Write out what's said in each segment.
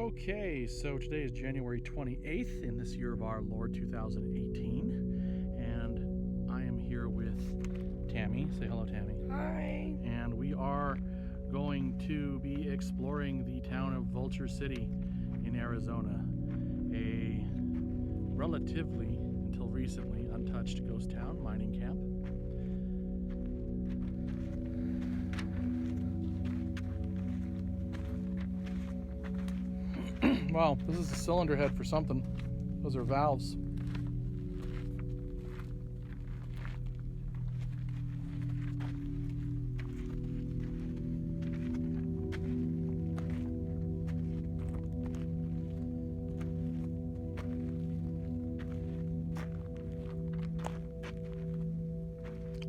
Okay, so today is January 28th in this year of our Lord 2018, and I am here with Tammy. Say hello, Tammy. Hi. And we are going to be exploring the town of Vulture City in Arizona, a relatively, until recently, untouched ghost town, mining camp. Wow, this is a cylinder head for something. Those are valves.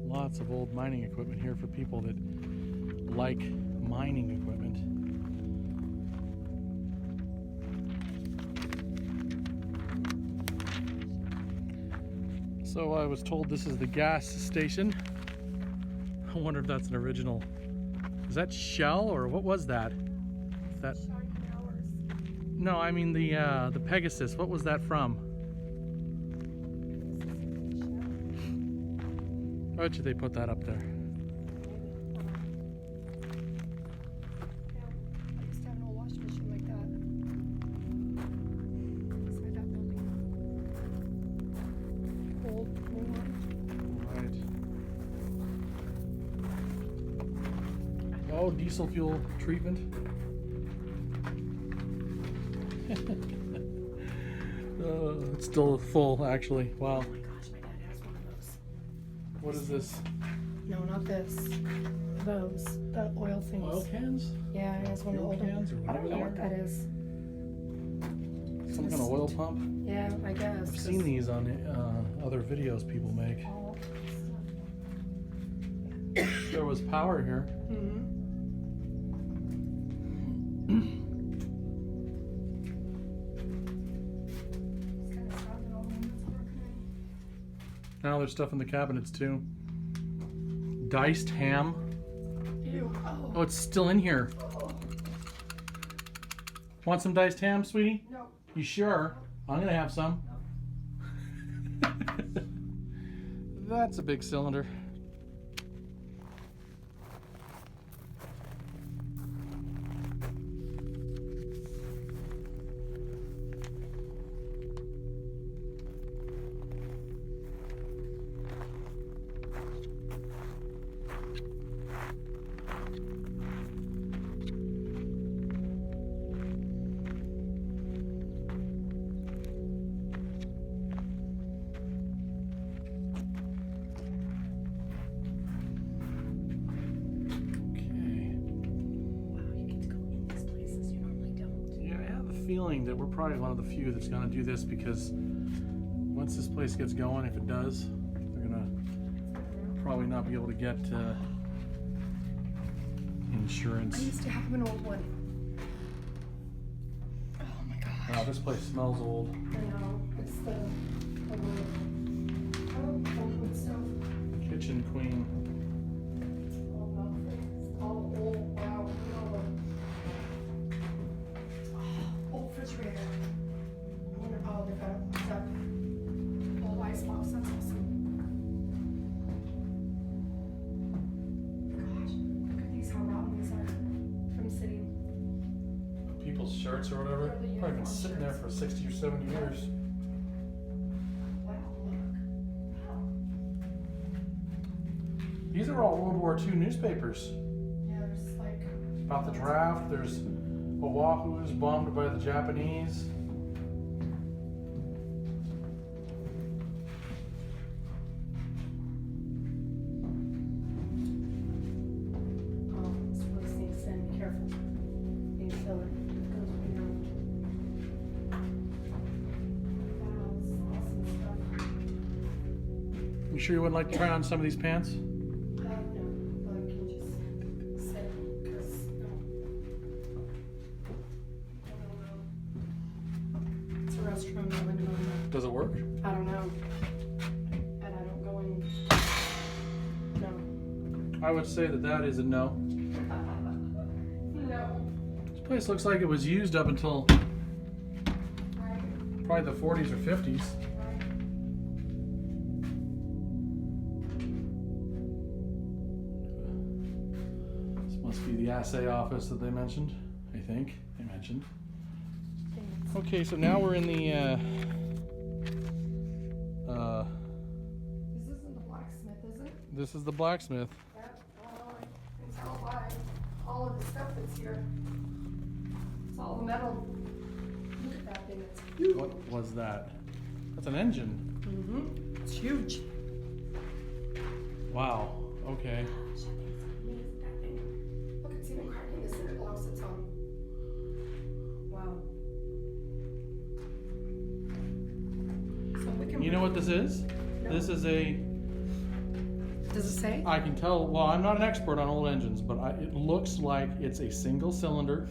Lots of old mining equipment here for people that like mining equipment. So I was told this is the gas station. I wonder if that's an original. Is that Shell or what was that? Is that? No, I mean the Pegasus. What was that from? I bet you they put that up there. I used to have an old washing machine like that. Inside that building. Old, new one. Right. Oh, diesel fuel treatment. It's still full, actually. Wow. Oh my gosh, my dad has one of those. What is this? No, not this. Those. The oil things. Oil cans? Yeah, he has one of the Fuel old cans or I don't know whatever what they are? that is. Some kind of oil pump? Yeah, I guess. I've seen these on other videos people make. There was power here. Mm-hmm. Now there's stuff in the cabinets too. Diced ham. Ew. Oh, it's still in here. Want some diced ham, sweetie? No. You sure? I'm gonna have some. That's a big cylinder. Feeling that we're probably one of the few that's going to do this, because once this place gets going, if it does, they're going to probably not be able to get insurance. I used to have an old one. Oh my gosh. Wow, this place smells old. I know. It's the old stuff. Kitchen queen. All old. Wow. Refrigerator. I wonder how they got that old icebox. That's awesome. Gosh, look at these, how rotten these are from sitting. People's shirts or whatever. Yeah, the Probably been uniform sitting there shirts. for 60 or 70 years. Wow, look. These are all World War II newspapers. Yeah, there's like. About the draft, there's Oahu's bombed by the Japanese. Oh, this really sneaks in. Be careful. You feel it. It goes around. Wow, this is awesome stuff. You sure you wouldn't like to try on some of these pants? No, but I can just sit because no. It's a restroom. I wouldn't go in there. Does it work? I don't know. And I don't go in. No. I would say that that is a no. No. This place looks like it was used up until Probably the 40s or 50s. Right. This must be the assay office that they mentioned. I think they mentioned. Okay, so now we're in the This isn't the blacksmith, is it? this is the blacksmith. Yep. Well, I can tell by all of the stuff that's here. It's all the metal. Look at that thing. It's huge. What was that? That's an engine. Mm-hmm. It's huge. Wow. Okay. Gosh, I think it's amazing, that thing. Look, it's even cracking this and it lost its own. Wow. So Wickenberg. You know what this is? No. This is a. Does it say? I can tell. Well, I'm not an expert on old engines, but it looks like it's a single-cylinder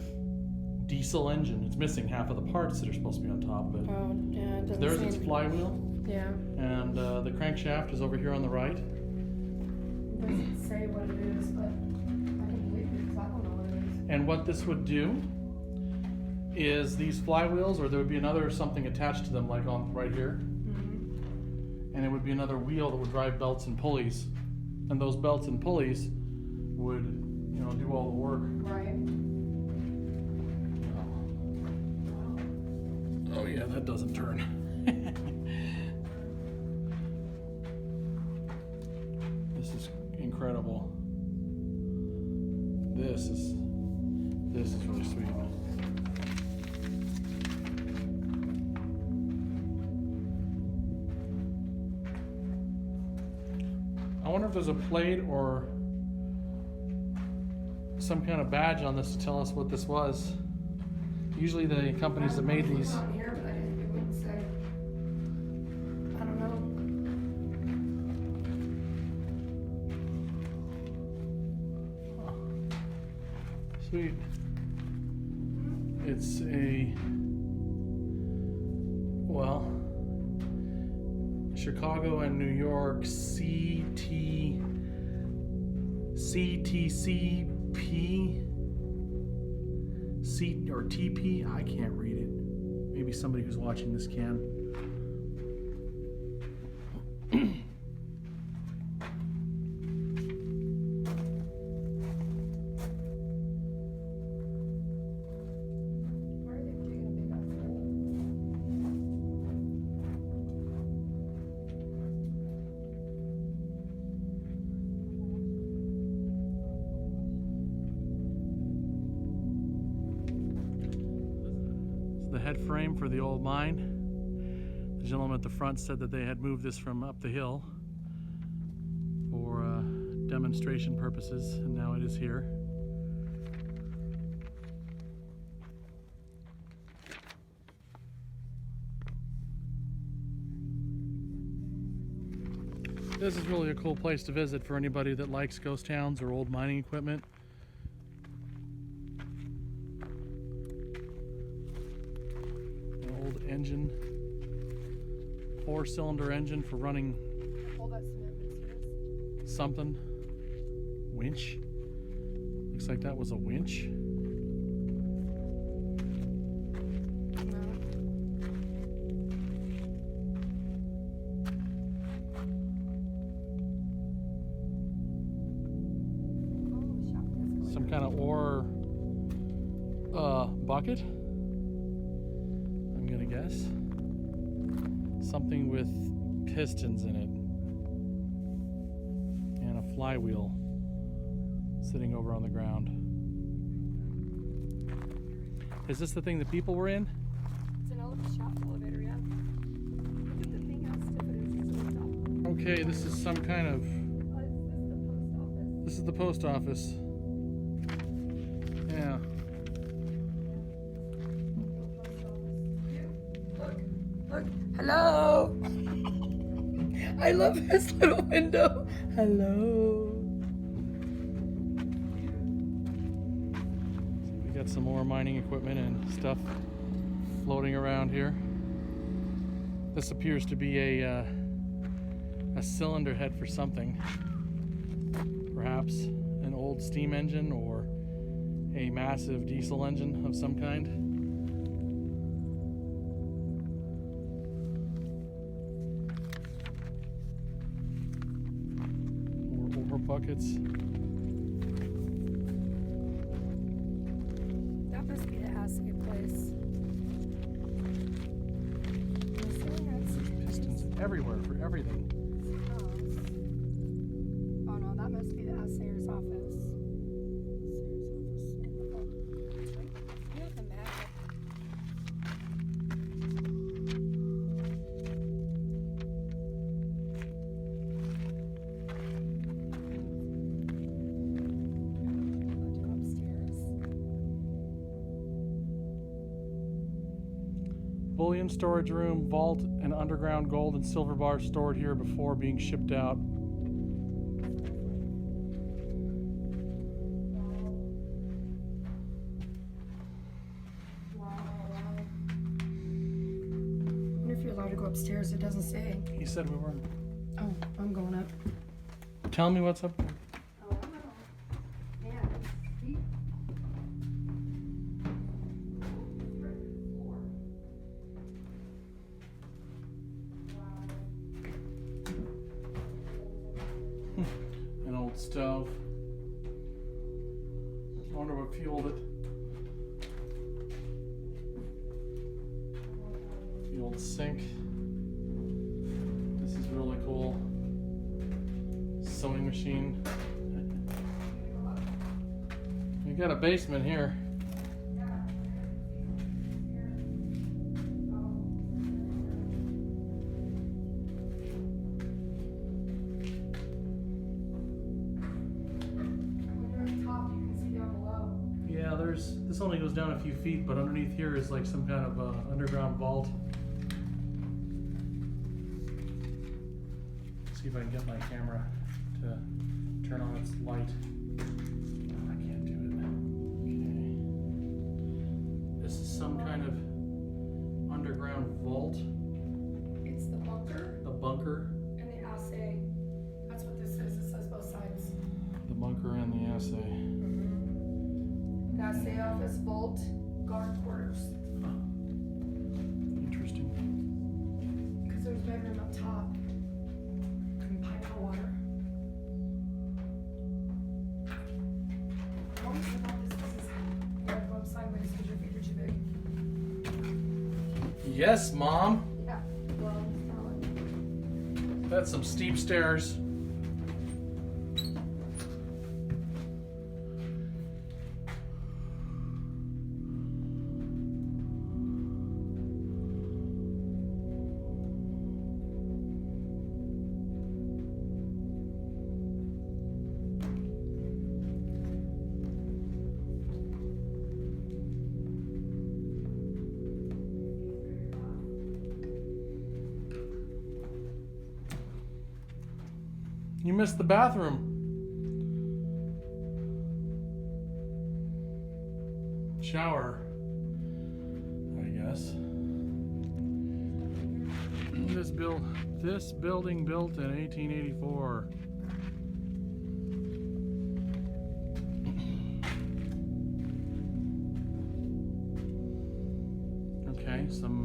diesel engine. It's missing half of the parts that are supposed to be on top of it. Oh, yeah, it doesn't There's say its anything. flywheel, Yeah. and the crankshaft is over here on the right. It doesn't say what it is, but I can believe it because I don't know what it is. And what this would do is these flywheels, or there would be another something attached to them, like on right here, Mm-hmm. and it would be another wheel that would drive belts and pulleys, and those belts and pulleys would, do all the work. Right. Oh yeah, that doesn't turn. This is incredible. This is really sweet. I wonder if there's a plate or some kind of badge on this to tell us what this was. Usually the companies that made these. On here, but it wouldn't say. I don't know. Sweet. It's a, well, Chicago and New York CTCP C or TP. I can't read it. Maybe somebody who's watching this can. Why are they digging a big ass hole? This is the head frame for the old mine. The gentleman at the front said that they had moved this from up the hill for demonstration purposes, and now it is here. This is really a cool place to visit for anybody that likes ghost towns or old mining equipment. An old engine, 4-cylinder engine for running All that cement mixers. something. Winch. Looks like that was a winch. Some kind of ore bucket, I'm gonna guess. Something with pistons in it. And a flywheel sitting over on the ground. Is this the thing that people were in? It's an shaft elevator, yeah. Look at the thing, how stiff it is. It's on top. Okay, this is some kind of. Is this the post office? This is the post office. Yeah. Look. Hello. I love this little window. Hello. We got some more mining equipment and stuff floating around here. This appears to be a cylinder head for something. Perhaps an old steam engine or a massive diesel engine of some kind. buckets. That must be the assay place. There's pistons everywhere for everything. Oh no, that must be the assayer's office. Yeah, the map. Bullion storage room, vault, and underground gold and silver bars stored here before being shipped out. I wonder if you're allowed to go upstairs. It doesn't say. He said we weren't. Oh, I'm going up. Tell me what's up there. Oh, I don't know. Man, it's deep. An old stove. I wonder what fueled it. The old sink. This is really cool. Sewing machine. We got a basement here. Yeah, this only goes down a few feet, but underneath here is like some kind of underground vault. See if I can get my camera to turn on its light. Oh, I can't do it. Okay. This is some kind of underground vault. It's the bunker The bunker. and the assay. That's what this is. It says both sides. The bunker and the assay. The assay office, vault, guard quarters. Huh. Interesting. Because there's a bedroom up top. And pipe for water. What was about this business? You gotta go up sideways because your feet are too big. Yes, Mom. Yeah. Well, That's some steep stairs. You missed the bathroom. Shower, I guess. This building built in 1884. Okay, some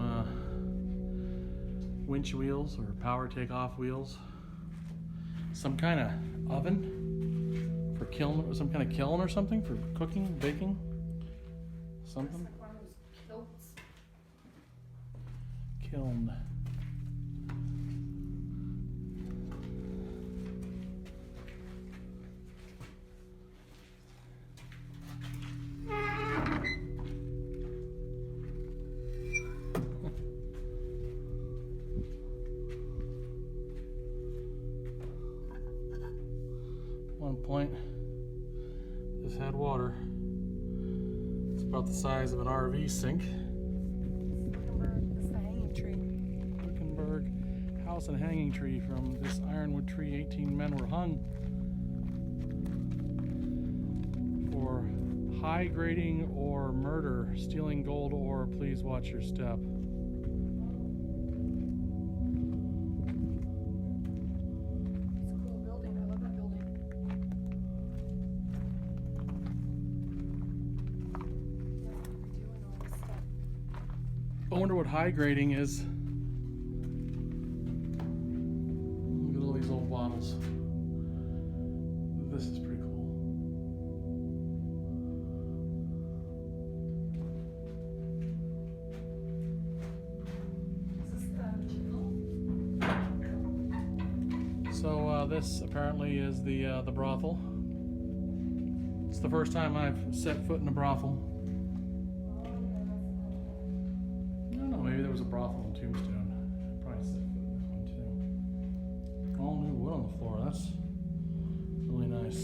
winch wheels or power takeoff wheels. Some kind of oven for kiln, some kind of kiln or something for cooking, baking, something. like one of those kilts. Kiln. One point, this had water. It's about the size of an RV sink. Wickenberg, this is the hanging tree. Wickenberg house and hanging tree. From this ironwood tree, 18 men were hung for high grading or murder, stealing gold ore. Please watch your step. It's a cool building. I love that building. Yeah, we're doing all this stuff. I wonder what high grading is. Look at all these old bottles. This is pretty cool. Is this the channel? So this apparently is the brothel. It's the first time I've set foot in a brothel. I don't know, maybe there was a brothel in Tombstone. Probably set foot in this one too. All new wood on the floor. That's really nice.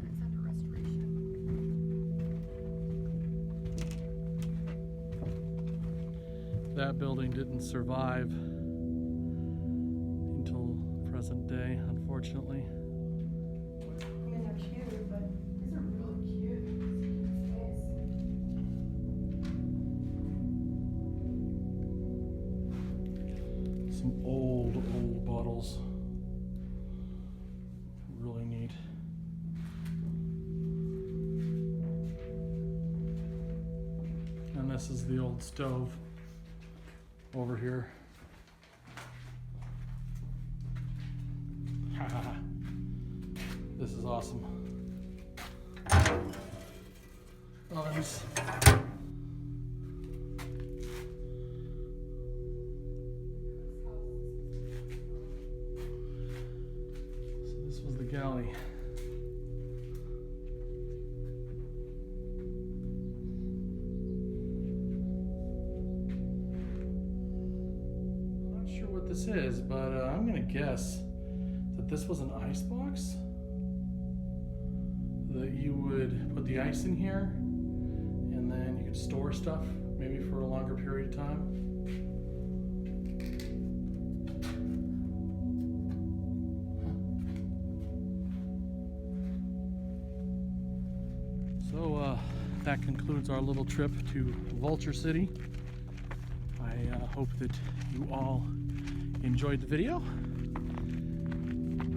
It's under restoration. That building didn't survive until present day, unfortunately. I mean, they're cute, but these are really cute. It's Some old bottles. Really neat. And this is the old stove over here. This is awesome. Ovens. So this was the galley. Not sure what this is, but I'm gonna guess that this was an ice box. That you would put the ice in here, and then you could store stuff maybe for a longer period of time. So that concludes our little trip to Vulture City. I hope that you all enjoyed the video,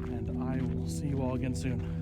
and I will see you all again soon.